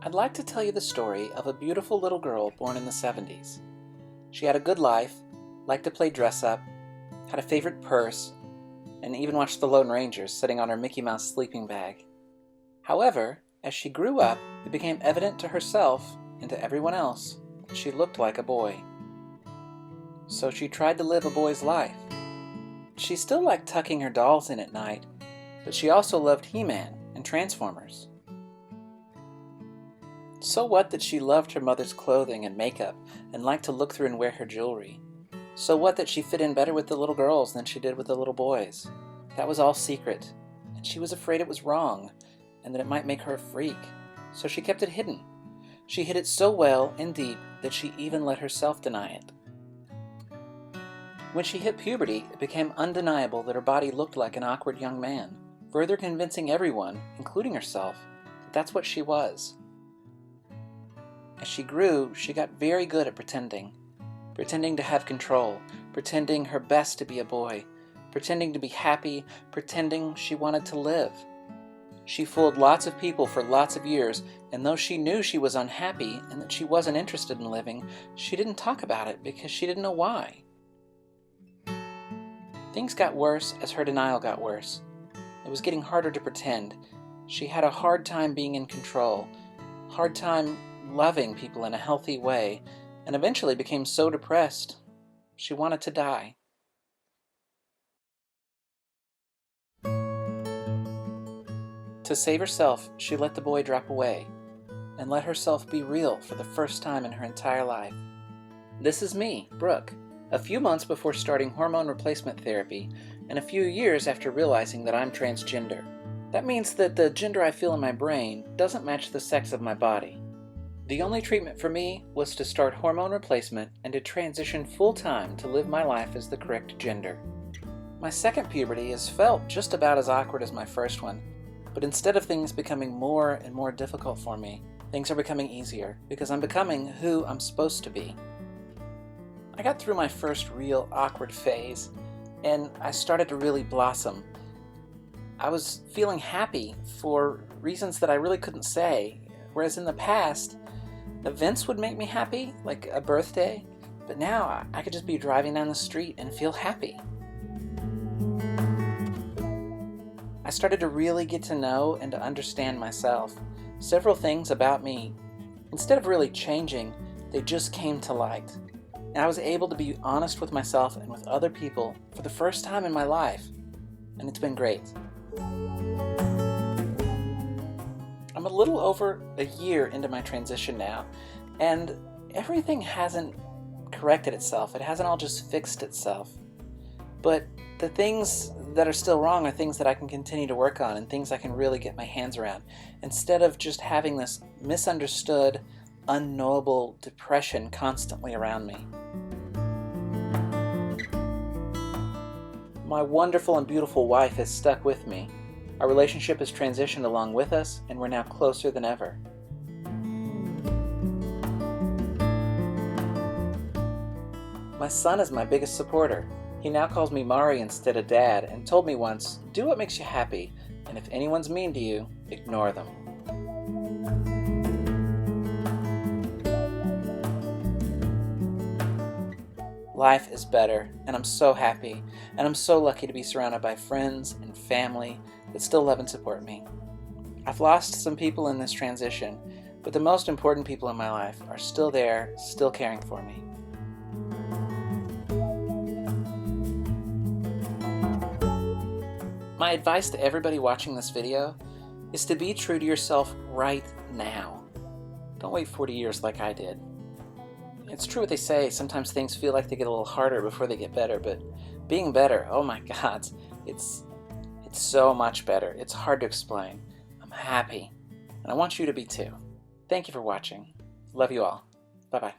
I'd like to tell you the story of a beautiful little girl born in the 70s. She had a good life, liked to play dress-up, had a favorite purse, and even watched the Lone Rangers sitting on her Mickey Mouse sleeping bag. However, as she grew up, it became evident to herself and to everyone else that she looked like a boy. So she tried to live a boy's life. She still liked tucking her dolls in at night, but she also loved He-Man and Transformers. So what that she loved her mother's clothing and makeup and liked to look through and wear her jewelry? So what that she fit in better with the little girls than she did with the little boys? That was all secret, and she was afraid it was wrong and that it might make her a freak, so she kept it hidden. She hid it so well and deep that she even let herself deny it. When she hit puberty, it became undeniable that her body looked like an awkward young man, further convincing everyone, including herself, that that's what she was. As she grew, she got very good at pretending to have control, pretending her best to be a boy, pretending to be happy, pretending she wanted to live. She fooled lots of people for lots of years, and though she knew she was unhappy and that she wasn't interested in living, she didn't talk about it because she didn't know why. Things got worse as her denial got worse. It was getting harder to pretend. She had a hard time being in control, hard time loving people in a healthy way, and eventually became so depressed she wanted to die. To save herself, she let the boy drop away and let herself be real for the first time in her entire life. This is me, Brooke, a few months before starting hormone replacement therapy and a few years after realizing that I'm transgender. That means that the gender I feel in my brain doesn't match the sex of my body. The only treatment for me was to start hormone replacement and to transition full-time to live my life as the correct gender. My second puberty has felt just about as awkward as my first one, but instead of things becoming more and more difficult for me, things are becoming easier because I'm becoming who I'm supposed to be. I got through my first real awkward phase, and I started to really blossom. I was feeling happy for reasons that I really couldn't say, whereas in the past, events would make me happy, like a birthday, but now I could just be driving down the street and feel happy. I started to really get to know and to understand myself. Several things about me, instead of really changing, they just came to light. And I was able to be honest with myself and with other people for the first time in my life, and it's been great. I'm a little over a year into my transition now, and everything hasn't corrected itself. It hasn't all just fixed itself. But the things that are still wrong are things that I can continue to work on and things I can really get my hands around, instead of just having this misunderstood, unknowable depression constantly around me. My wonderful and beautiful wife has stuck with me. Our relationship has transitioned along with us, and we're now closer than ever. My son is my biggest supporter. He now calls me Mari instead of Dad, and told me once, "Do what makes you happy, and if anyone's mean to you, ignore them." Life is better, and I'm so happy, and I'm so lucky to be surrounded by friends and family that still love and support me. I've lost some people in this transition, but the most important people in my life are still there, still caring for me. My advice to everybody watching this video is to be true to yourself right now. Don't wait 40 years like I did. It's true what they say, sometimes things feel like they get a little harder before they get better, but being better, oh my God, it's so much better. It's hard to explain. I'm happy, and I want you to be too. Thank you for watching. Love you all. Bye-bye.